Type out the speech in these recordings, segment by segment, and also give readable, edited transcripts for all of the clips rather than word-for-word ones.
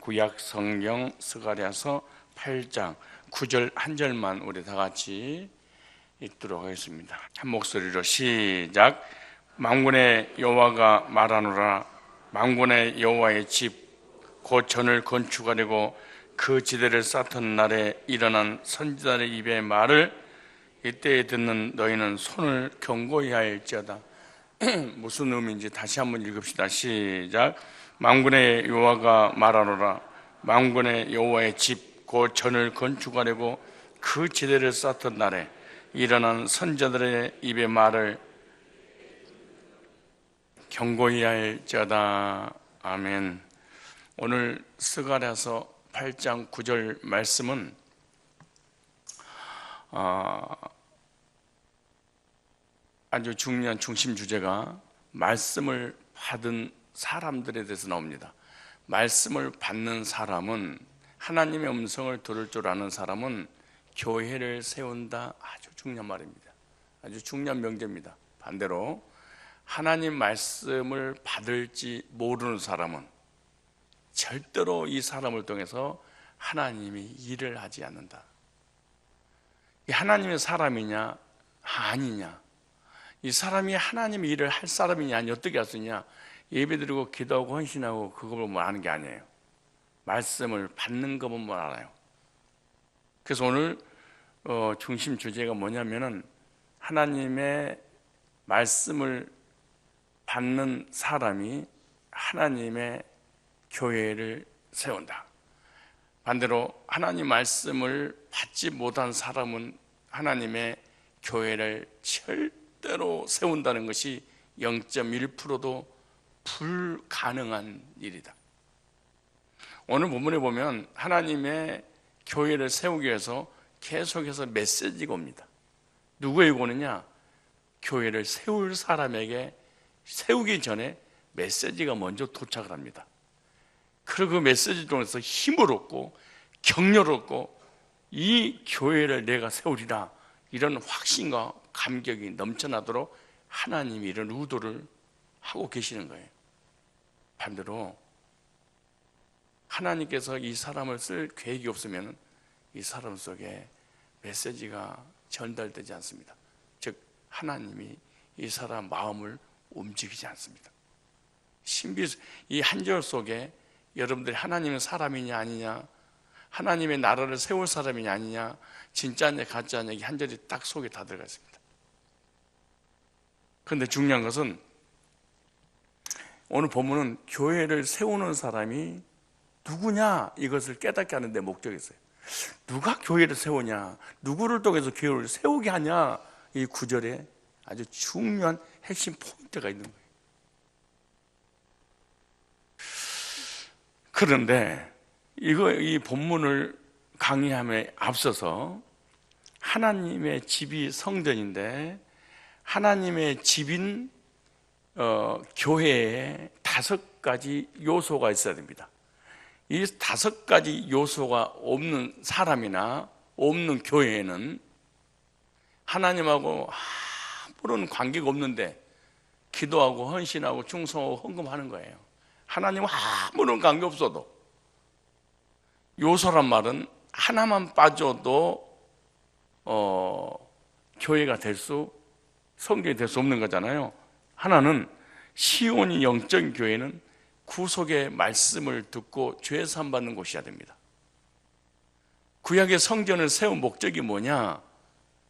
구약 성경 스가랴서 8장 9절 한 절만 우리 다 같이 읽도록 하겠습니다. 한 목소리로 시작. 만군의 여호와가 말하노라. 만군의 여호와의 집 곧 전을 건축하려고 그 지대를 쌓던 날에 일어난 선지자의 입의 말을 이때에 듣는 너희는 손을 견고히 할지어다. 무슨 의미인지 다시 한번 읽읍시다. 시작. 만군의 여호와가 말하노라. 만군의 여호와의 집 곧 전을 건축하려고 그 지대를 쌓던 날에 일어난 선지자들의 입의 말을 견고히 할지어다. 아멘. 오늘 스가랴서 8장 9절 말씀은 아주 중요한 중심 주제가 말씀을 받은 사람들에 대해서 나옵니다. 말씀을 받는 사람은, 하나님의 음성을 들을 줄 아는 사람은 교회를 세운다. 아주 중요한 말입니다. 아주 중요한 명제입니다. 반대로 하나님 말씀을 받을지 모르는 사람은 절대로 이 사람을 통해서 하나님이 일을 하지 않는다. 하나님의 사람이냐 아니냐, 이 사람이 하나님의 일을 할 사람이냐 아니, 어떻게 할 수 있냐? 예배드리고 기도하고 헌신하고 그거 보면 아는 게 아니에요. 말씀을 받는 거 보면 알아요. 그래서 오늘 중심 주제가 뭐냐면은 하나님의 말씀을 받는 사람이 하나님의 교회를 세운다. 반대로 하나님 말씀을 받지 못한 사람은 하나님의 교회를 절대로 세운다는 것이 0.1%도 불가능한 일이다. 오늘 본문에 보면 하나님의 교회를 세우기 위해서 계속해서 메시지가 옵니다. 누구에게 오느냐? 교회를 세울 사람에게 세우기 전에 메시지가 먼저 도착을 합니다. 그리고 그 메시지 통해서 힘을 얻고 격려를 얻고 이 교회를 내가 세우리라, 이런 확신과 감격이 넘쳐나도록 하나님이 이런 의도를 하고 계시는 거예요. 반대로 하나님께서 이 사람을 쓸 계획이 없으면 이 사람 속에 메시지가 전달되지 않습니다. 즉 하나님이 이 사람 마음을 움직이지 않습니다. 이 한 절 속에 여러분들이 하나님의 사람이냐 아니냐, 하나님의 나라를 세울 사람이냐 아니냐, 진짜냐 가짜냐, 이 한 절이 딱 속에 다 들어가 있습니다. 그런데 중요한 것은 오늘 본문은 교회를 세우는 사람이 누구냐, 이것을 깨닫게 하는 데 목적이 있어요. 누가 교회를 세우냐, 누구를 통해서 교회를 세우게 하냐, 이 구절에 아주 중요한 핵심 포인트가 있는 거예요. 그런데 이 본문을 강의함에 앞서서 하나님의 집이 성전인데 하나님의 집인 교회에 5가지 요소가 있어야 됩니다. 이 5가지 요소가 없는 사람이나 없는 교회에는 하나님하고 아무런 관계가 없는데 기도하고 헌신하고 충성하고 헌금하는 거예요. 하나님과 아무런 관계 없어도, 요소란 말은 하나만 빠져도 교회가 될 수, 성경이 될 수 없는 거잖아요. 하나는 시온이 영적인 교회는 구속의 말씀을 듣고 죄 사함 받는 곳이어야 됩니다. 구약의 성전을 세운 목적이 뭐냐?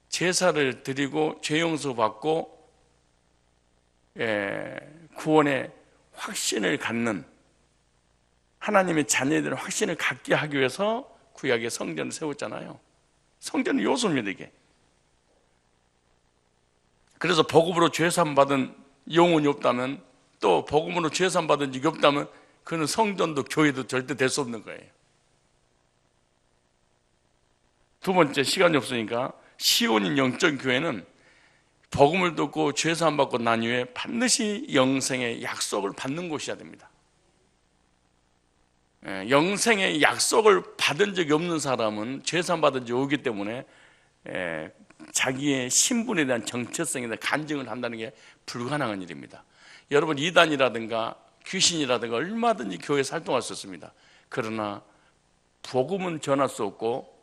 제사를 드리고 죄 용서 받고 구원의 확신을 갖는, 하나님의 자녀들의 확신을 갖게 하기 위해서 구약의 성전을 세웠잖아요. 성전은 요소입니다, 이게. 그래서 복음으로 죄 사함 받은 영혼이 없다면, 또 복음으로 죄 사함 받은 적이 없다면 그는 성전도 교회도 절대 될 수 없는 거예요. 두 번째, 시간이 없으니까 시온인 영적 교회는 복음을 듣고 죄 사함 받고 난 이후에 반드시 영생의 약속을 받는 곳이어야 됩니다. 영생의 약속을 받은 적이 없는 사람은 죄 사함 받은 적이 없기 때문에 자기의 신분에 대한 정체성에 대한 간증을 한다는 게 불가능한 일입니다. 여러분, 이단이라든가 귀신이라든가 얼마든지 교회에 활동할 수 있습니다. 그러나 복음은 전할 수 없고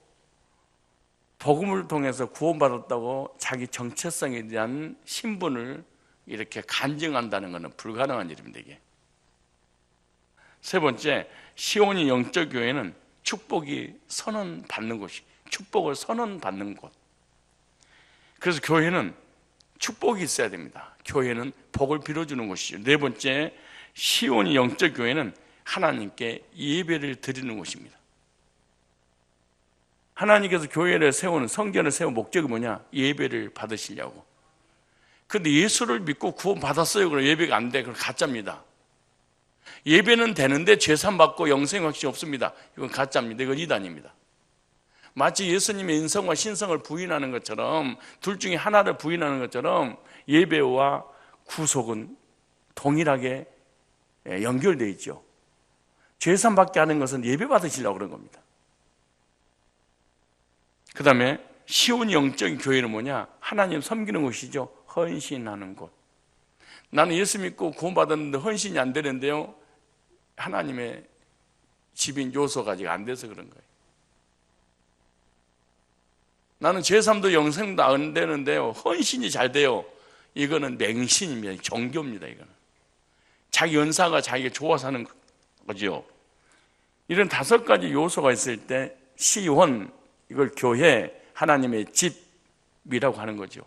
복음을 통해서 구원받았다고 자기 정체성에 대한 신분을 이렇게 간증한다는 것은 불가능한 일입니다. 이게. 세 번째, 시온이 영적 교회는 축복이 선언받는 곳이, 축복을 선언받는 곳. 그래서 교회는 축복이 있어야 됩니다. 교회는 복을 빌어주는 곳이죠. 네 번째, 시온이 영적 교회는 하나님께 예배를 드리는 곳입니다. 하나님께서 교회를 세우는, 성전을 세운 목적이 뭐냐? 예배를 받으시려고. 근데 예수를 믿고 구원받았어요. 그럼 예배가 안 돼. 그럼 가짜입니다. 예배는 되는데 죄산 받고 영생 확신이 없습니다. 이건 가짜입니다. 이건 이단입니다. 마치 예수님의 인성과 신성을 부인하는 것처럼, 둘 중에 하나를 부인하는 것처럼 예배와 구속은 동일하게 연결되어 있죠. 죄산 받게 하는 것은 예배 받으시려고 그런 겁니다. 그 다음에 시온 영적인 교회는 뭐냐? 하나님 섬기는 곳이죠. 헌신하는 곳. 나는 예수 믿고 구원받았는데 헌신이 안 되는데요, 하나님의 집인 요소가 아직 안 돼서 그런 거예요. 나는 제3도 영생도 안 되는데요, 헌신이 잘 돼요. 이거는 맹신입니다. 종교입니다. 이거는 자기 은사가 자기가 좋아서 하는 거죠. 이런 5가지 요소가 있을 때 시온, 이걸 교회, 하나님의 집이라고 하는 거죠.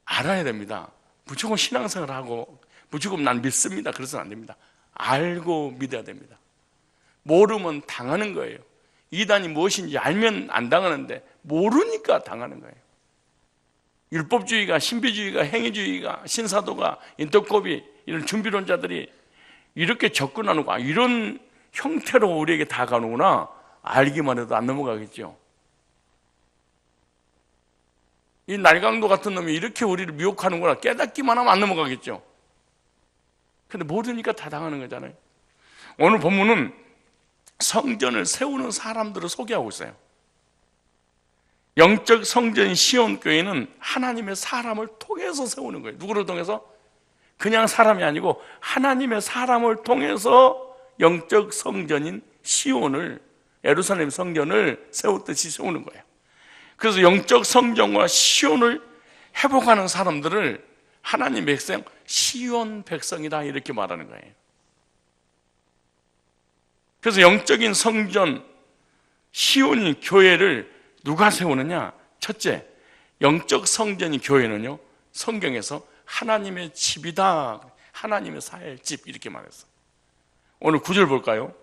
알아야 됩니다. 무조건 신앙생활을 하고 무조건 난 믿습니다, 그래서는 안 됩니다. 알고 믿어야 됩니다. 모르면 당하는 거예요. 이단이 무엇인지 알면 안 당하는데 모르니까 당하는 거예요. 율법주의가, 신비주의가, 행위주의가, 신사도가, 인터코비, 이런 준비론자들이 이렇게 접근하는 거, 이런 형태로 우리에게 다가오는구나, 알기만 해도 안 넘어가겠죠. 이 날강도 같은 놈이 이렇게 우리를 미혹하는구나, 깨닫기만 하면 안 넘어가겠죠. 근데 모르니까 다 당하는 거잖아요. 오늘 본문은 성전을 세우는 사람들을 소개하고 있어요. 영적 성전 시온교회는 하나님의 사람을 통해서 세우는 거예요. 누구를 통해서? 그냥 사람이 아니고 하나님의 사람을 통해서 영적 성전인 시온을, 예루살렘 성전을 세웠듯이 세우는 거예요. 그래서 영적 성전과 시온을 회복하는 사람들을 하나님 백성, 시온 백성이다, 이렇게 말하는 거예요. 그래서 영적인 성전 시온이 교회를 누가 세우느냐? 첫째, 영적 성전이 교회는요, 성경에서 하나님의 집이다, 하나님의 살 집, 이렇게 말했어. 오늘 9절 볼까요?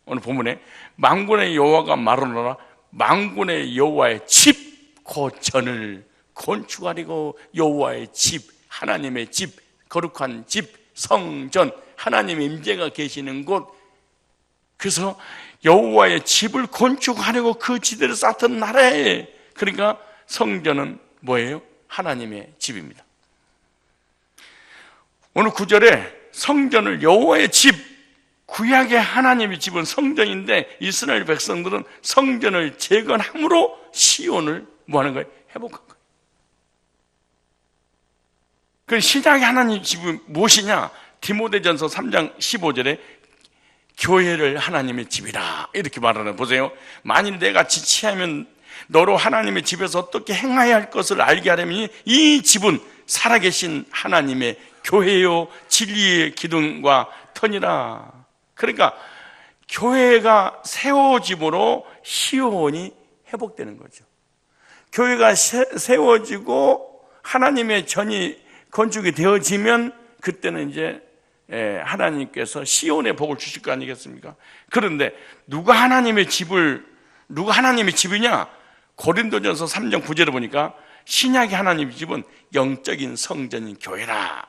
오늘 본문에 만군의 여호와가 말하노라, 만군의 여호와의 집, 곧 전을 건축하리고, 여호와의 집, 하나님의 집, 거룩한 집, 성전, 하나님의 임재가 계시는 곳. 그래서 여호와의 집을 건축하려고 그 지대를 쌓던 나라에, 그러니까 성전은 뭐예요? 하나님의 집입니다. 오늘 9절에 성전을, 여호와의 집, 구약의 하나님의 집은 성전인데 이스라엘 백성들은 성전을 재건함으로 시온을 뭐하는 거예요? 회복한 거예요. 그 신약의 하나님 집은 무엇이냐? 디모데전서 3장 15절에 교회를 하나님의 집이라, 이렇게 말하는, 보세요. 만일 내가 지체하면 너로 하나님의 집에서 어떻게 행해야 할 것을 알게 하려면 이 집은 살아계신 하나님의 교회요 진리의 기둥과 터니라. 그러니까 교회가 세워짐으로 시온이 회복되는 거죠. 교회가 세워지고 하나님의 전이 건축이 되어지면 그때는 이제 하나님께서 시온의 복을 주실 거 아니겠습니까? 그런데 누가 하나님의 집이냐? 고린도전서 3장 9절에 보니까 신약의 하나님의 집은 영적인 성전인 교회라.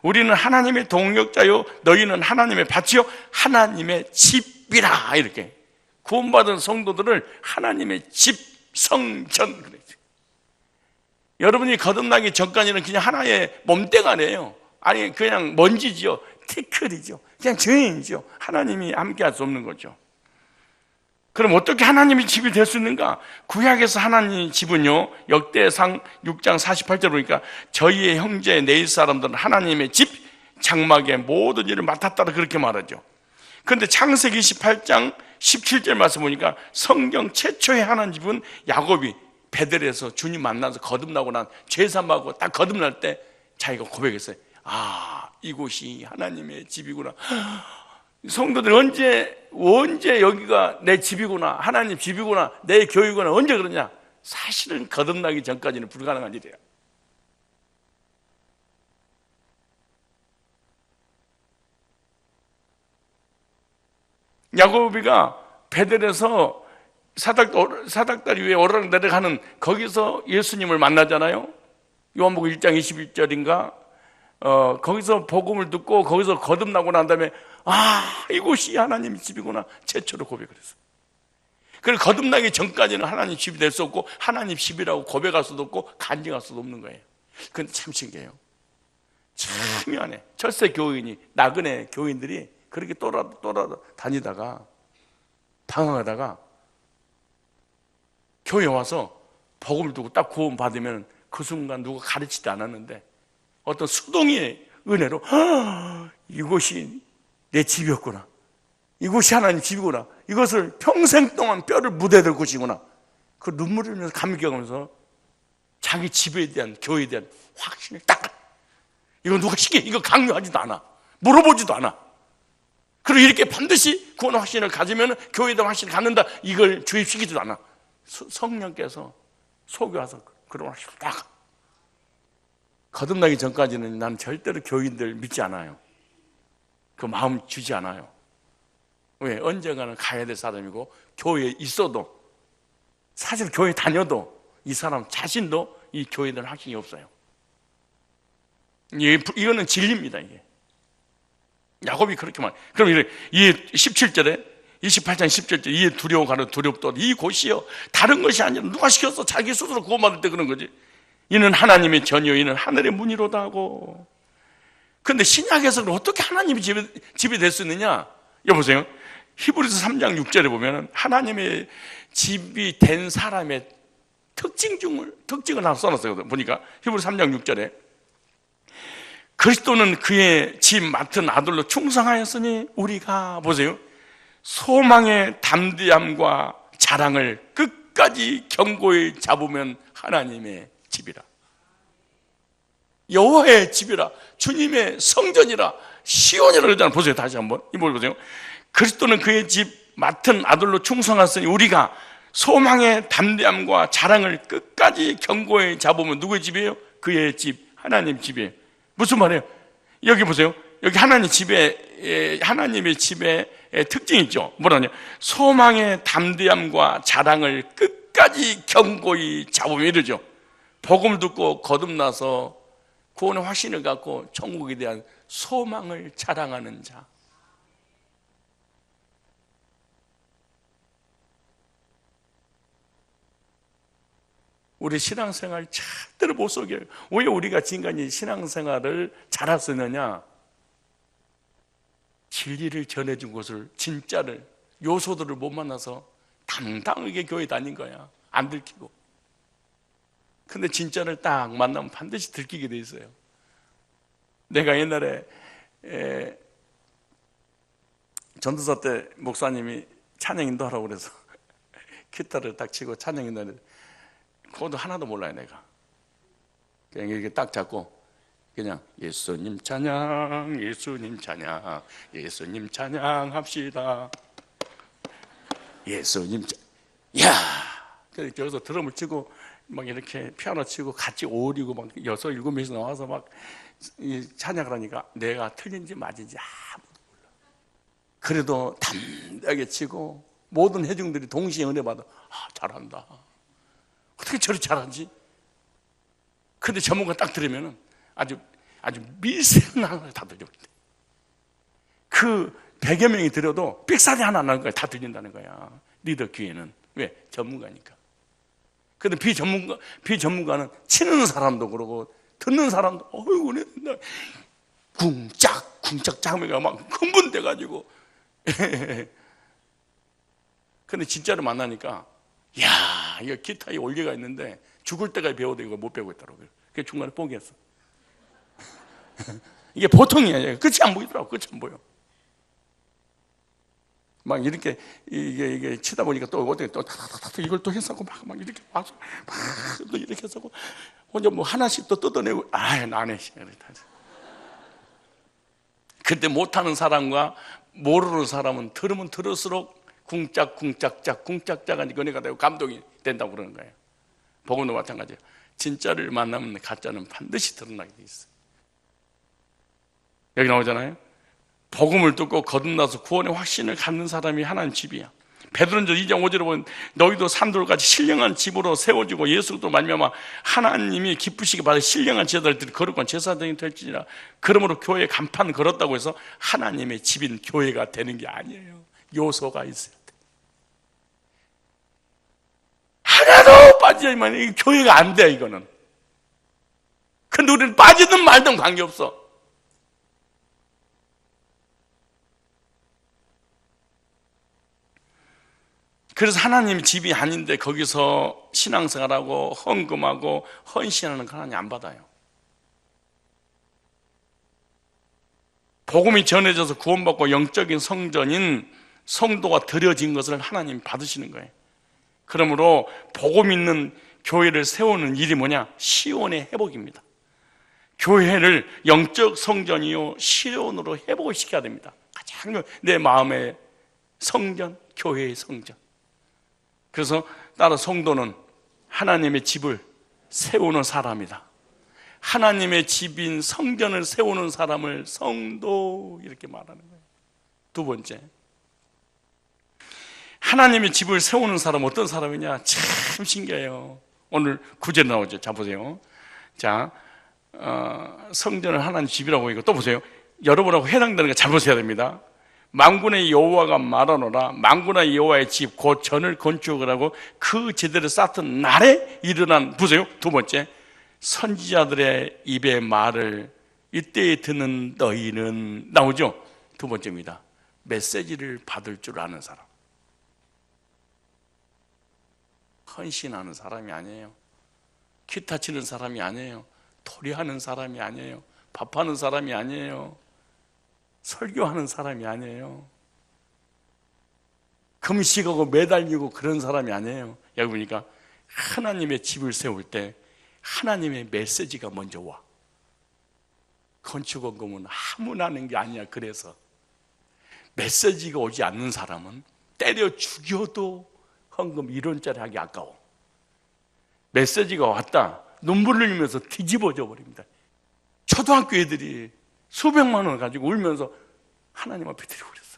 우리는 하나님의 동역자요, 너희는 하나님의 밭이요, 하나님의 집이라. 이렇게 구원받은 성도들을 하나님의 집, 성전 그랬죠. 여러분이 거듭나기 전까지는 그냥 하나의 몸뚱아리예요. 아니 그냥 먼지지요, 티끌이죠, 그냥 죄인이죠. 하나님이 함께할 수 없는 거죠. 그럼 어떻게 하나님의 집이 될 수 있는가? 구약에서 하나님의 집은요, 역대상 6장 48절 보니까 저희의 형제 내 사람들은 하나님의 집 장막의 모든 일을 맡았다라, 그렇게 말하죠. 그런데 창세기 28장 17절 말씀 보니까 성경 최초의 하나님 집은 야곱이 베델에서 주님 만나서 거듭나고 난 죄사하고 딱 거듭날 때 자기가 고백했어요. 아, 이곳이 하나님의 집이구나. 성도들 언제 여기가 내 집이구나, 하나님 집이구나, 내 교회구나, 언제 그러냐? 사실은 거듭나기 전까지는 불가능한 일이에요. 야곱이가 베델에서 사닥다리 위에 오르락내리락하는 거기서 예수님을 만나잖아요. 요한복음 1장 21절인가 거기서 복음을 듣고 거기서 거듭나고 난 다음에 아, 이곳이 하나님의 집이구나 최초로 고백을 했어요. 그래서 거듭나기 전까지는 하나님 집이 될 수 없고 하나님 집이라고 고백할 수도 없고 간증할 수도 없는 거예요. 그런데 참 신기해요. 참 미안해. 철새 교인이, 나그네 교인들이 그렇게 다니다가 방황하다가 교회 와서 복음을 두고 딱 구원 받으면 그 순간 누가 가르치지 않았는데 어떤 수동의 은혜로 이곳이 내 집이었구나, 이곳이 하나님 집이구나, 이것을 평생 동안 뼈를 묻어야 곳이구나, 그 눈물을 흘리면서 감격하면서 자기 집에 대한, 교회에 대한 확신을 딱, 이거 누가 시켜, 이거 강요하지도 않아, 물어보지도 않아. 그리고 이렇게 반드시 구원 확신을 가지면 교회에 대한 확신을 갖는다, 이걸 주입시키지도 않아. 성령께서 속여와서 그런 확신을 딱. 거듭나기 전까지는 난 절대로 교인들 믿지 않아요. 그 마음 주지 않아요. 왜? 언젠가는 가야 될 사람이고 교회에 있어도, 사실 교회 다녀도 이 사람 자신도 이 교회에 대한 확신이 없어요. 이거는 진리입니다. 이게 야곱이 그렇게 말. 그럼 이 17절에 28장 17절, 이에 두려워 가는 두렵도 이곳이요 다른 것이 아니라 누가 시켰어? 자기 스스로 구원받을 때 그런 거지. 이는 하나님의 전이요 이는 하늘의 문이로다 하고. 그런데 신약에서는 어떻게 하나님의 집이 될 수 있느냐? 여보세요. 히브리서 3장 6절에 보면 하나님의 집이 된 사람의 특징을 하나 써놨어요. 보니까 히브리서 3장 6절에 그리스도는 그의 집 맡은 아들로 충성하였으니 우리가, 보세요, 소망의 담대함과 자랑을 끝까지 견고히 잡으면 하나님의 집이라, 여호와의 집이라, 주님의 성전이라, 시온이라 그러잖아요. 보세요. 다시 한번 이걸 보세요. 그리스도는 그의 집 맡은 아들로 충성하였으니 우리가 소망의 담대함과 자랑을 끝까지 견고히 잡으면 누구의 집이에요? 그의 집, 하나님 집이에요. 무슨 말이에요? 여기 보세요. 여기 하나님의 집의 특징이 있죠. 뭐라냐? 소망의 담대함과 자랑을 끝까지 견고히 잡으면 이러죠. 복음을 듣고 거듭나서 구원의 확신을 갖고 천국에 대한 소망을 자랑하는 자. 우리 신앙생활 절대로 못 속여요. 왜 우리가 지금까지 신앙생활을 잘할 수 있느냐? 진리를 전해준 것을, 진짜를, 요소들을 못 만나서 당당하게 교회 다닌 거야. 안 들키고. 근데 진짜를 딱 만나면 반드시 들키게 돼 있어요. 내가 옛날에 전도사 때 목사님이 찬양 인도하라고 그래서 기타를 딱 치고 찬양 인도하는데 그것도 하나도 몰라요. 내가 그냥 이렇게 딱 잡고 그냥 예수님 찬양, 예수님 찬양, 예수님 찬양합시다. 예수님 야! 그래서 저기서 드럼을 치고 막 이렇게 피아노 치고 같이 오리고 막 6, 7명이서 나와서 막 찬양을 하니까 내가 틀린지 맞은지 아무도 몰라. 그래도 담대하게 치고 모든 회중들이 동시에 은혜 받아. 아, 잘한다. 어떻게 저리 잘하지? 근데 전문가 딱 들으면 아주 미세한 걸 다 들려. 그 100여 명이 들어도 삑사리 하나 안 나는 거야. 다 들린다는 거야. 리더 귀에는. 왜? 전문가니까. 근데 비전문가는 치는 사람도 그러고 듣는 사람도 어이구 은혜 쿵짝 장면가 막 흥분돼가지고. 근데 진짜로 만나니까 야, 이거 기타에 올리가 있는데 죽을 때까지 배워도 이거 못 배우고 있더라고요. 그래서 중간에 포기했어. 이게 보통이야. 끝이 안 보이더라고. 끝이 안 보여. 막 이렇게 이게 치다 보니까 또 어떻게 또 타타타타 이걸 또 했었고 막 이렇게 와서 막 또 이렇게 했었고 혼자 뭐 하나씩 또 뜯어내고 안 해. 그때 못하는 사람과 모르는 사람은 들으면 들을수록 궁짝짝하니 은혜가 되고 감동이 된다고 그러는 거예요. 복음도 마찬가지예요. 진짜를 만나면 가짜는 반드시 드러나게 돼 있어요. 여기 나오잖아요. 복음을 듣고 거듭나서 구원의 확신을 갖는 사람이 하나님 집이야. 베드로전서 2장 5절에 보면 너희도 산돌같이 신령한 집으로 세워지고 예수도 말미암아 하나님이 기쁘시게 받아 신령한 제자들이 거룩한 제사장이 될지니라. 그러므로 교회 간판 걸었다고 해서 하나님의 집인 교회가 되는 게 아니에요. 요소가 있어야 돼. 하나도 빠지면 이 교회가 안 돼. 이거는. 근데 우리는 빠지든 말든 관계없어. 그래서 하나님 집이 아닌데 거기서 신앙생활하고 헌금하고 헌신하는 거 하나님 안 받아요. 복음이 전해져서 구원받고 영적인 성전인 성도가 드려진 것을 하나님 받으시는 거예요. 그러므로 복음 있는 교회를 세우는 일이 뭐냐? 시온의 회복입니다. 교회를 영적 성전이요 시온으로 회복을 시켜야 됩니다. 가장 내 마음의 성전, 교회의 성전. 그래서 따라 성도는 하나님의 집을 세우는 사람이다. 하나님의 집인 성전을 세우는 사람을 성도 이렇게 말하는 거예요. 두 번째, 하나님의 집을 세우는 사람 어떤 사람이냐? 참 신기해요. 오늘 구절에 나오죠. 자 보세요. 자 성전을 하나님 집이라고 이거 또 보세요. 여러분하고 해당되는 거 잘 보셔야 됩니다. 만군의 여호와가 말하노라. 만군의 여호와의 집 곧 전을 건축을 하고 그 제대로 쌓던 날에 일어난, 보세요. 두 번째, 선지자들의 입의 말을 이때에 듣는 너희는, 나오죠. 두 번째입니다. 메시지를 받을 줄 아는 사람. 헌신하는 사람이 아니에요. 기타 치는 사람이 아니에요. 토리하는 사람이 아니에요. 밥하는 사람이 아니에요. 설교하는 사람이 아니에요. 금식하고 매달리고 그런 사람이 아니에요. 여기 보니까 하나님의 집을 세울 때 하나님의 메시지가 먼저 와. 건축원금은 아무나 하는 게 아니야. 그래서 메시지가 오지 않는 사람은 때려 죽여도 헌금 1원짜리 하기 아까워. 메시지가 왔다. 눈물을 흘리면서 뒤집어져 버립니다. 초등학교 애들이 수백만 원을 가지고 울면서 하나님 앞에 드리고 그랬어.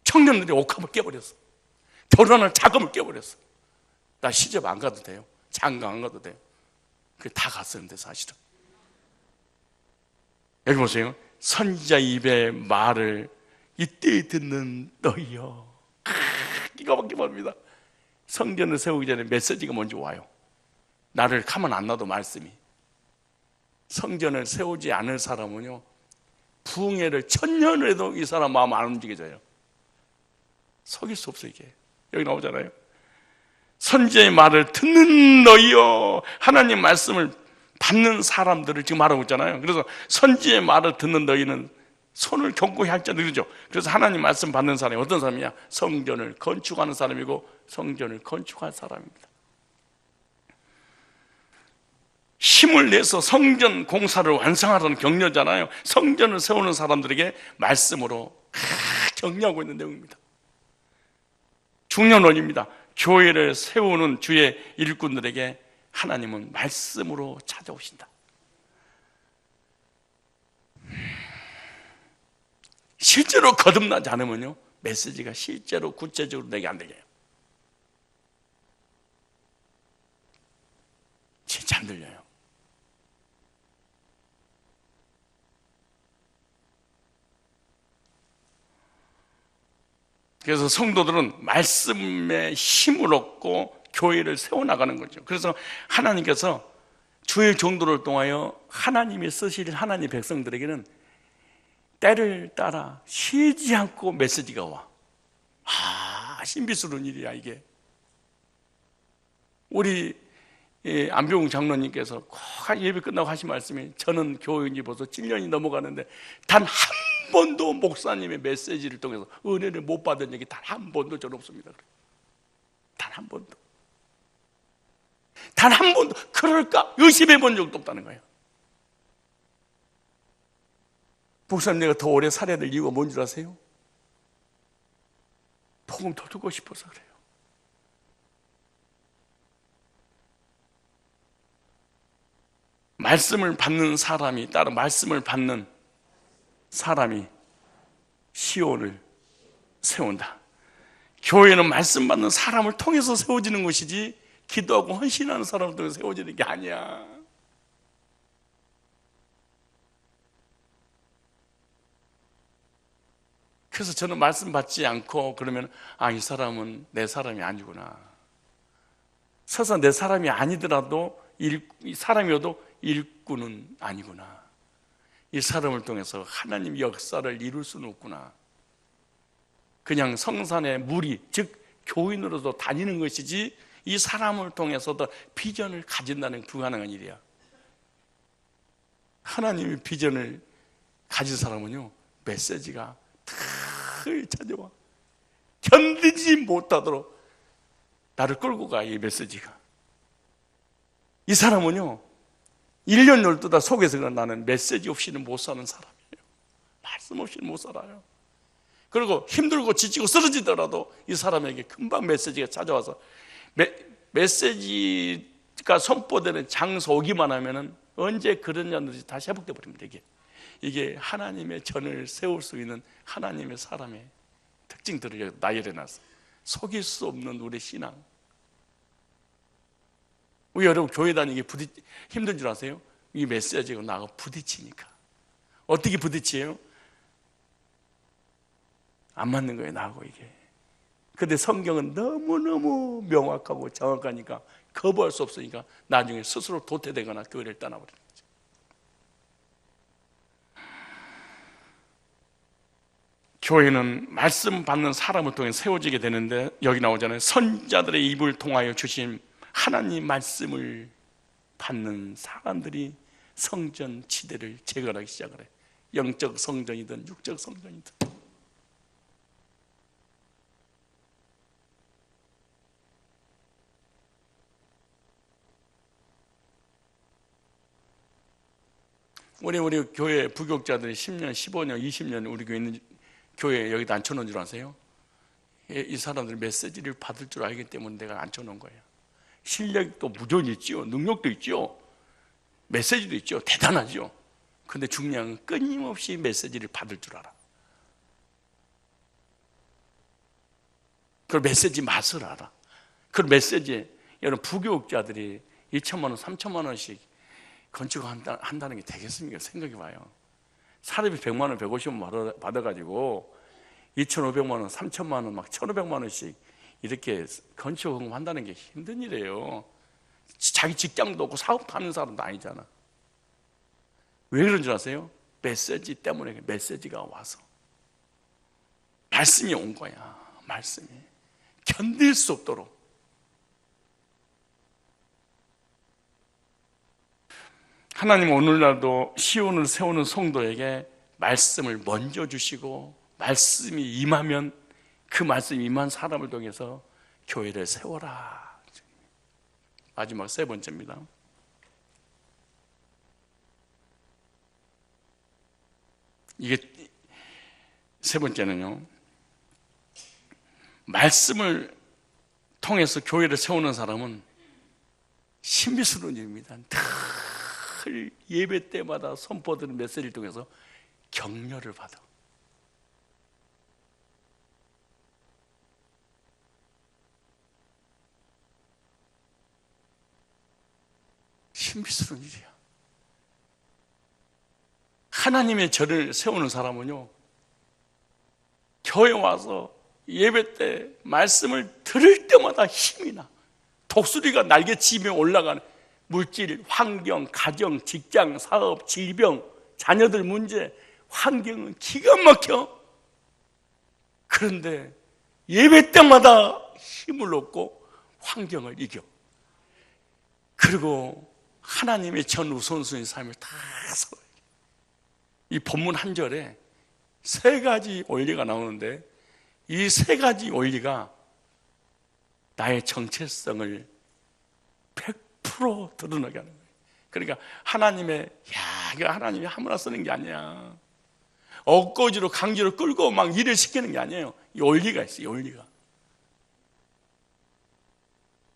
청년들이 옥합을 깨버렸어. 결혼할 자금을 깨버렸어. 나 시집 안 가도 돼요. 장가 안 가도 돼요. 그게 다 갔었는데 사실은. 여기 보세요. 선지자 입의 말을 이때에 듣는 너희여. 기가 막히게 말입니다. 성전을 세우기 전에 메시지가 먼저 와요. 나를 가만 안 놔도 말씀이. 성전을 세우지 않을 사람은요, 부흥회를 1000년을 해도 이 사람 마음 안 움직여져요. 속일 수 없어. 이게 여기 나오잖아요. 선지자의 말을 듣는 너희여. 하나님 말씀을 받는 사람들을 지금 말하고 있잖아요. 그래서 선지자의 말을 듣는 너희는 손을 견고히 할 자들, 그러죠. 그래서 하나님 말씀 받는 사람이 어떤 사람이냐? 성전을 건축하는 사람이고 성전을 건축할 사람입니다. 힘을 내서 성전 공사를 완성하라는 격려잖아요. 성전을 세우는 사람들에게 말씀으로 격려하고 있는 내용입니다. 중요한 원리입니다. 교회를 세우는 주의 일꾼들에게 하나님은 말씀으로 찾아오신다. 실제로 거듭나지 않으면요, 메시지가 실제로 구체적으로 내게 안 들려요. 진짜 안 들려요. 그래서 성도들은 말씀의 힘을 얻고 교회를 세워나가는 거죠. 그래서 하나님께서 주의 종도를 통하여 하나님이 쓰실 하나님 백성들에게는 때를 따라 쉬지 않고 메시지가 와. 신비스러운 일이야 이게. 우리 안병웅 장로님께서 꼭 예배 끝나고 하신 말씀이, 저는 교회 온 지 벌써 7년이 넘어가는데 단 한 번도 목사님의 메시지를 통해서 은혜를 못 받은 적이 단 한 번도 전 없습니다. 단 한 번도. 단 한 번도 그럴까 의심해 본 적도 없다는 거예요. 목사님, 내가 더 오래 살아야 될 이유가 뭔지 아세요? 복음 더 듣고 싶어서 그래요. 말씀을 받는 사람이 따로 말씀을 받는 사람이 시온을 세운다. 교회는 말씀 받는 사람을 통해서 세워지는 것이지 기도하고 헌신하는 사람을 통해서 세워지는 게 아니야. 그래서 저는 말씀 받지 않고 그러면 이 사람은 내 사람이 아니구나. 설사 내 사람이 아니더라도 사람이어도 일꾼은 아니구나. 이 사람을 통해서 하나님 역사를 이룰 수는 없구나. 그냥 성산의 무리, 즉 교인으로서 다니는 것이지 이 사람을 통해서도 비전을 가진다는 불가능한 일이야. 하나님의 비전을 가진 사람은요, 메시지가 탁 찾아와 견디지 못하도록 나를 끌고 가. 이 메시지가. 이 사람은요 1년 12달 속에서 나는 메시지 없이는 못 사는 사람이에요. 말씀 없이는 못 살아요. 그리고 힘들고 지치고 쓰러지더라도 이 사람에게 금방 메시지가 찾아와서 메시지가 선포되는 장소 오기만 하면은 언제 그런 년들이 다시 회복돼 버립니다. 이게 하나님의 전을 세울 수 있는 하나님의 사람의 특징들을 나열해놨어요. 속일 수 없는 우리 신앙. 우리 여러분 교회 다니기 힘든 줄 아세요? 이 메시지가 나하고 부딪히니까. 어떻게 부딪혀요? 안 맞는 거예요, 나하고 이게. 근데 성경은 너무너무 명확하고 정확하니까 거부할 수 없으니까 나중에 스스로 도태되거나 교회를 떠나버리는 거죠. 교회는 말씀 받는 사람을 통해 세워지게 되는데 여기 나오잖아요. 선자들의 입을 통하여 주신 하나님 말씀을 받는 사람들이 성전 지대를 재건하기 시작을 해요. 영적 성전이든 육적 성전이든. 우리 교회 부교육자들이 10년, 15년, 20년 우리 교회 있는 교회에 여기다 앉혀놓은 줄 아세요? 이 사람들 메시지를 받을 줄 알기 때문에 내가 앉혀놓은 거예요. 실력도 무전히 있죠. 능력도 있죠. 메시지도 있죠. 대단하죠. 근데 중요한 건 끊임없이 메시지를 받을 줄 알아. 그 메시지 맛을 알아. 그 메시지에 여러분 부교육자들이 2천만 원, 3천만 원씩 건축한다는 게 되겠습니까? 생각해봐요. 사람이 100만 원, 150만 원 받아가지고 2,500만 원, 3천만 원, 막 1,500만 원씩 이렇게 건축 헌금한다는 게 힘든 일이에요. 자기 직장도 없고 사업도 하는 사람도 아니잖아. 왜 그런 줄 아세요? 메시지 때문에. 메시지가 와서 말씀이 온 거야. 말씀이 견딜 수 없도록. 하나님은 오늘날도 시온을 세우는 성도에게 말씀을 먼저 주시고 말씀이 임하면 그 말씀이 임한 사람을 통해서 교회를 세워라. 마지막 세 번째입니다. 이게 세 번째는요, 말씀을 통해서 교회를 세우는 사람은 신비스러운 일입니다. 늘 예배 때마다 선포되는 메시지를 통해서 격려를 받아. 신비스러운 일이야. 하나님의 절을 세우는 사람은요, 교회 와서 예배 때 말씀을 들을 때마다 힘이 나. 독수리가 날개치며 올라가는 물질, 환경, 가정, 직장, 사업, 질병, 자녀들 문제, 환경은 기가 막혀. 그런데 예배 때마다 힘을 얻고 환경을 이겨. 그리고 하나님의 전 우선순위 삶을 다 살아요. 이 본문 한 절에 세 가지 원리가 나오는데 이 세 가지 원리가 나의 정체성을 100% 드러나게 하는 거예요. 그러니까 하나님의, 이거 하나님이 아무나 쓰는 게 아니야. 엇거지로 강제로 끌고 막 일을 시키는 게 아니에요. 이 원리가 있어요, 원리가.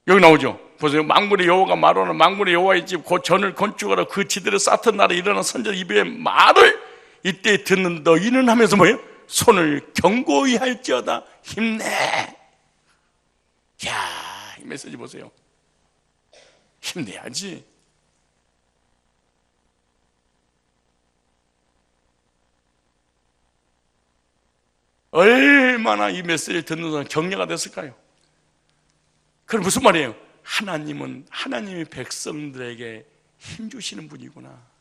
여기 나오죠. 보세요. 만군의 여호와가 말하는 만군의 여호와의 집 곧 전을 건축하라. 그 지들을 쌓던 날에 일어난 선자 입의 말을 이때 듣는 너희는 하면서 뭐예요? 손을 견고히 할지어다 힘내. 이 메시지 보세요. 힘내야지. 얼마나 이 메시지를 듣는 사람 격려가 됐을까요? 그럼 무슨 말이에요? 하나님은 하나님의 백성들에게 힘주시는 분이구나.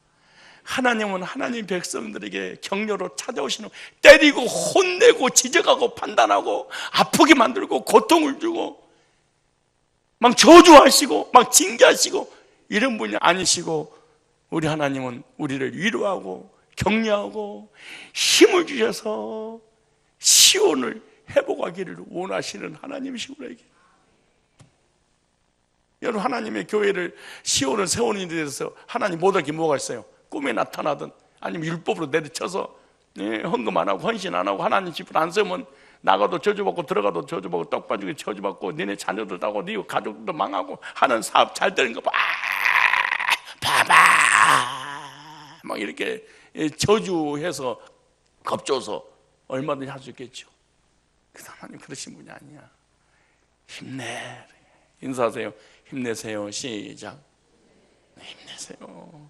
하나님은 하나님 백성들에게 격려로 찾아오시는, 때리고 혼내고 지적하고 판단하고 아프게 만들고 고통을 주고 막 저주하시고 막 징계하시고 이런 분이 아니시고, 우리 하나님은 우리를 위로하고 격려하고 힘을 주셔서 시온을 회복하기를 원하시는 하나님이시구나. 이게 여러분, 하나님의 교회를 시온을 세우는 일에 대해서 하나님 못할 게 뭐가 있어요? 꿈에 나타나든 아니면 율법으로 내리쳐서 헌금 안 하고 헌신 안 하고 하나님 집을 안 세우면 나가도 저주받고 들어가도 저주받고 떡 빠지게 저주받고 니네 자녀들도 하고 네 가족들도 망하고 하는 사업 잘 되는 거 봐봐 막 이렇게 저주해서 겁줘서 얼마든지 할 수 있겠죠. 그래서 하나님 그러신 분이 아니야. 힘내. 인사하세요. 힘내세요. 시작. 힘내세요.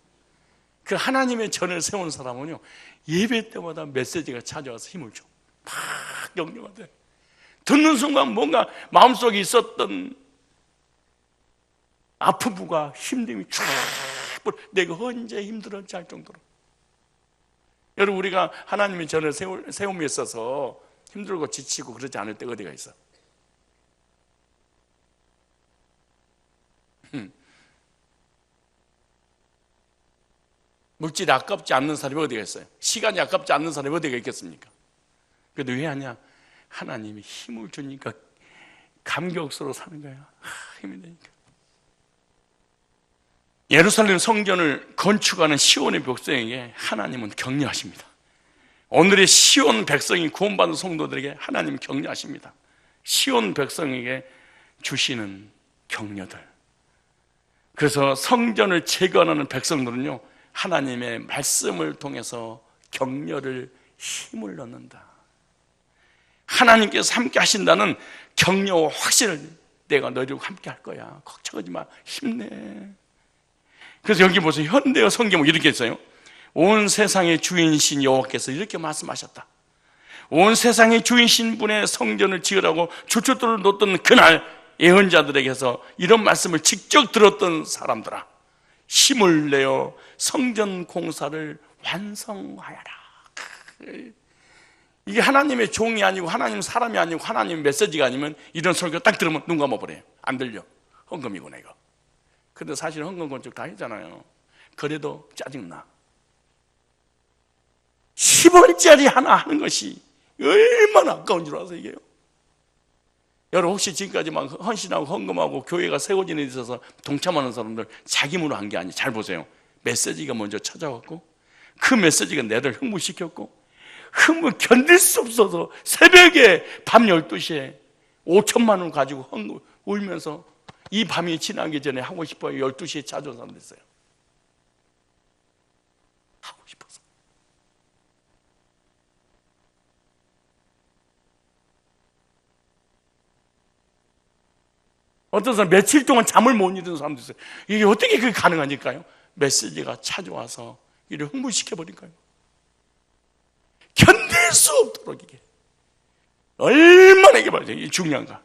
그 하나님의 전을 세운 사람은요, 예배 때마다 메시지가 찾아와서 힘을 줘. 막 격려가 돼. 듣는 순간 뭔가 마음속에 있었던 아픔과 힘듦이 쫙, 내가 언제 힘들었지 할 정도로. 여러분, 우리가 하나님의 전을 세움에 있어서 힘들고 지치고 그러지 않을 때가 어디가 있어? 물질이 아깝지 않는 사람이 어디가 있어요? 시간이 아깝지 않는 사람이 어디가 있겠습니까? 그래도 왜 하냐? 하나님이 힘을 주니까 감격스러워 사는 거야. 힘이 되니까. 예루살렘 성전을 건축하는 시온의 백성에게 하나님은 격려하십니다. 오늘의 시온 백성이 구원받은 성도들에게 하나님은 격려하십니다. 시온 백성에게 주시는 격려들. 그래서 성전을 재건하는 백성들은요, 하나님의 말씀을 통해서 격려를, 힘을 넣는다. 하나님께서 함께 하신다는 격려와 확신을, 내가 너희들과 함께 할 거야, 걱정하지 마, 힘내. 그래서 여기 보세요. 현대어 성경은 이렇게 했어요. 온 세상의 주인신 여호와께서 이렇게 말씀하셨다. 온 세상의 주인신 분의 성전을 지으라고 주춧돌을 놓던 그날 예언자들에게서 이런 말씀을 직접 들었던 사람들아, 힘을 내어 성전 공사를 완성하여라. 이게 하나님의 종이 아니고 하나님 사람이 아니고 하나님 메시지가 아니면 이런 설교 딱 들으면 눈 감아버려요. 안 들려. 헌금이구나 이거. 근데 사실 헌금 건축 다 했잖아요. 그래도 짜증나. 10원짜리 하나 하는 것이 얼마나 아까운 줄 아세요, 이게요? 여러분, 혹시 지금까지 막 헌신하고 헌금하고 교회가 세워지는 데 있어서 동참하는 사람들 자기 힘으로 한 게 아니에요. 잘 보세요. 메시지가 먼저 찾아왔고 그 메시지가 내를 흥분시켰고, 흥분 견딜 수 없어서 새벽에 밤 12시에 5천만 원 가지고 헌금 울면서 이 밤이 지나기 전에 하고 싶어요. 12시에 찾아온 사람도 있어요. 하고 싶어서. 어떤 사람 며칠 동안 잠을 못 이루는 사람도 있어요. 이게 어떻게 그게 가능하니까요? 메시지가 찾아와서 이를 흥분시켜버릴까요? 견딜 수 없도록 이게 얼마나 이게 말이죠. 이게 중요한가.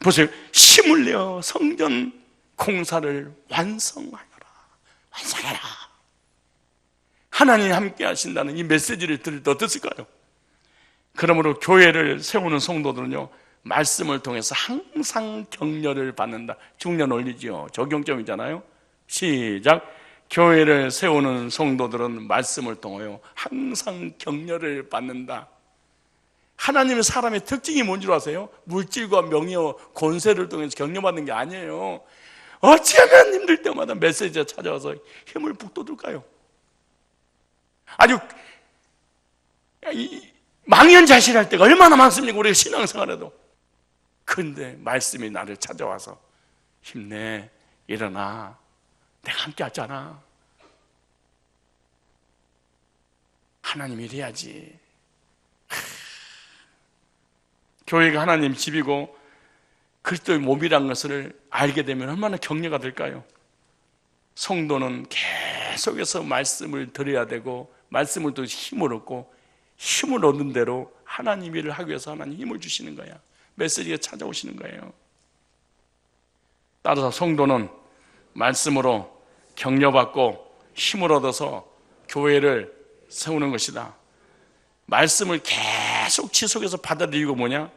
보세요. 힘을 내어 성전 공사를 완성하여라. 완성해라. 하나님이 함께 하신다는 이 메시지를 들을 때 어땠을까요? 그러므로 교회를 세우는 성도들은요, 말씀을 통해서 항상 격려를 받는다. 중요한 원리지요. 적용점이잖아요. 시작. 교회를 세우는 성도들은 말씀을 통하여 항상 격려를 받는다. 하나님의 사람의 특징이 뭔지 아세요? 물질과 명예와 권세를 통해서 격려받는 게 아니에요. 어찌하면 힘들 때마다 메시지가 찾아와서 힘을 북돋을까요? 아주 망연자실할 때가 얼마나 많습니까? 우리가 신앙생활에도. 그런데 말씀이 나를 찾아와서 힘내, 일어나, 내가 함께 하잖아. 하나님이 이래야지. 교회가 하나님 집이고 그리스도의 몸이란 것을 알게 되면 얼마나 격려가 될까요? 성도는 계속해서 말씀을 들어야 되고 말씀을 또 힘을 얻고 힘을 얻는 대로 하나님 일을 하기 위해서 하나님 힘을 주시는 거야. 메시지가 찾아오시는 거예요. 따라서 성도는 말씀으로 격려받고 힘을 얻어서 교회를 세우는 것이다. 말씀을 계속 지속해서 받아들이고 뭐냐?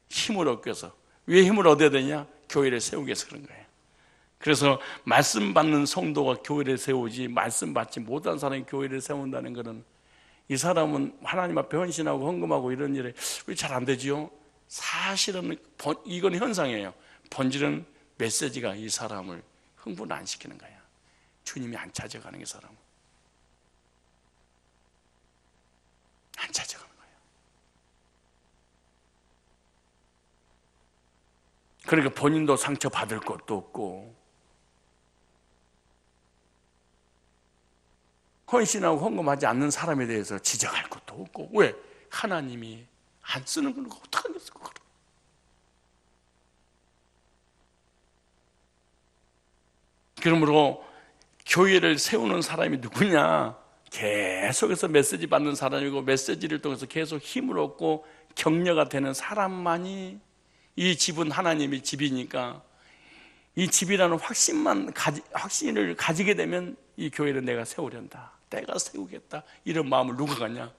힘을 얻기 위해서. 왜 힘을 얻어야 되냐? 교회를 세우기 위해서 그런 거예요. 그래서 말씀 받는 성도가 교회를 세우지 말씀 받지 못한 사람이 교회를 세운다는 것은 이 사람은 하나님 앞에 헌신하고 헌금하고 이런 일에 왜 잘 안 되지요? 사실은 이건 현상이에요. 본질은 메시지가 이 사람을 흥분 안 시키는 거야. 주님이 안 찾아가는 게 사람은 안 찾아가는 거예요. 그러니까 본인도 상처받을 것도 없고 헌신하고 헌금하지 않는 사람에 대해서 지적할 것도 없고. 왜? 하나님이 안 쓰는 걸 어떡하겠어 그걸. 그러므로 교회를 세우는 사람이 누구냐? 계속해서 메시지 받는 사람이고 메시지를 통해서 계속 힘을 얻고 격려가 되는 사람만이 이 집은 하나님의 집이니까 이 집이라는 확신을 가지게 되면 이 교회를 내가 세우련다, 내가 세우겠다, 이런 마음을 누가 갖냐?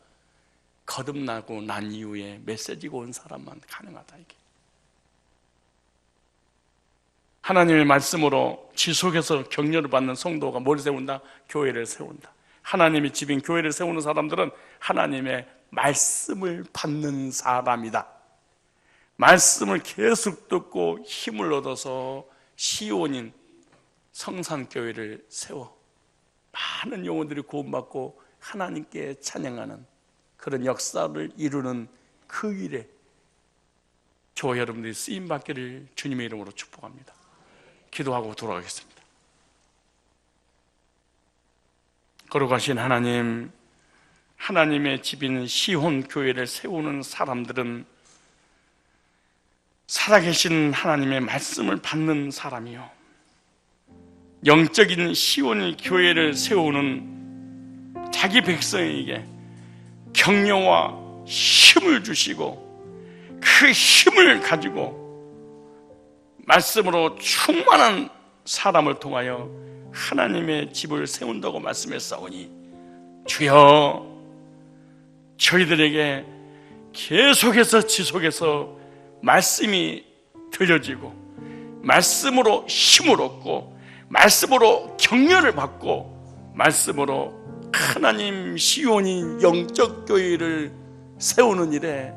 거듭나고 난 이후에 메시지가 온 사람만 가능하다. 이게 하나님의 말씀으로 지속해서 격려를 받는 성도가 뭘 세운다? 교회를 세운다. 하나님의 집인 교회를 세우는 사람들은 하나님의 말씀을 받는 사람이다. 말씀을 계속 듣고 힘을 얻어서 시온인 성산교회를 세워 많은 영혼들이 구원받고 하나님께 찬양하는 그런 역사를 이루는 그 일에 저와 여러분들이 쓰임받기를 주님의 이름으로 축복합니다. 기도하고 돌아가겠습니다. 거룩하신 하나님, 하나님의 집인 시온 교회를 세우는 사람들은 살아계신 하나님의 말씀을 받는 사람이요, 영적인 시온 교회를 세우는 자기 백성에게 격려와 힘을 주시고 그 힘을 가지고 말씀으로 충만한 사람을 통하여 하나님의 집을 세운다고 말씀했사오니 주여, 저희들에게 계속해서 지속해서 말씀이 들려지고 말씀으로 힘을 얻고 말씀으로 격려를 받고 말씀으로 하나님 시온인 영적 교회를 세우는 일에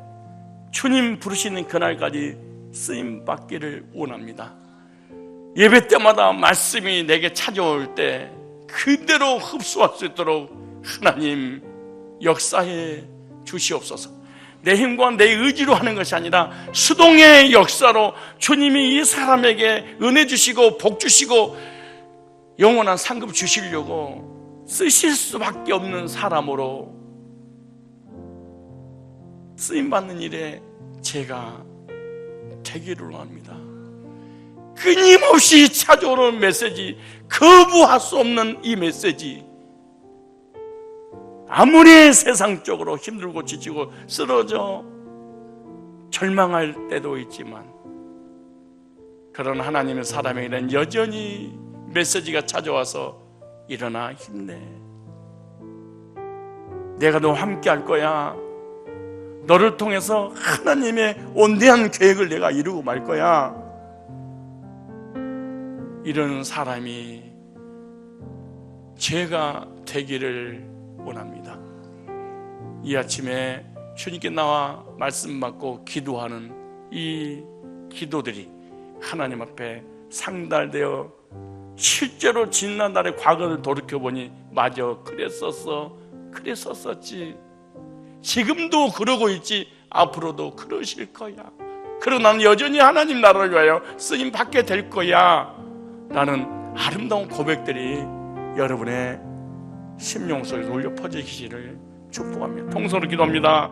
주님 부르시는 그날까지 쓰임 받기를 원합니다. 예배 때마다 말씀이 내게 찾아올 때 그대로 흡수할 수 있도록 하나님 역사해 주시옵소서. 내 힘과 내 의지로 하는 것이 아니라 수동의 역사로 주님이 이 사람에게 은혜 주시고 복 주시고 영원한 상급 주시려고 쓰실 수밖에 없는 사람으로 쓰임받는 일에 제가 되기를 원합니다. 끊임없이 찾아오는 메시지, 거부할 수 없는 이 메시지, 아무리 세상적으로 힘들고 지치고 쓰러져 절망할 때도 있지만 그런 하나님의 사람에게는 여전히 메시지가 찾아와서 일어나 힘내, 내가 너와 함께 할 거야, 너를 통해서 하나님의 온대한 계획을 내가 이루고 말 거야, 이런 사람이 제가 되기를 원합니다. 이 아침에 주님께 나와 말씀 받고 기도하는 이 기도들이 하나님 앞에 상달되어 실제로 지난날의 과거를 돌이켜보니 맞아, 그랬었지. 지금도 그러고 있지, 앞으로도 그러실 거야. 그러나 나는 여전히 하나님 나라를 위하여 쓰임 받게 될 거야 라는 아름다운 고백들이 여러분의 심령 속에 울려 퍼지기를 축복합니다. 통성으로 기도합니다.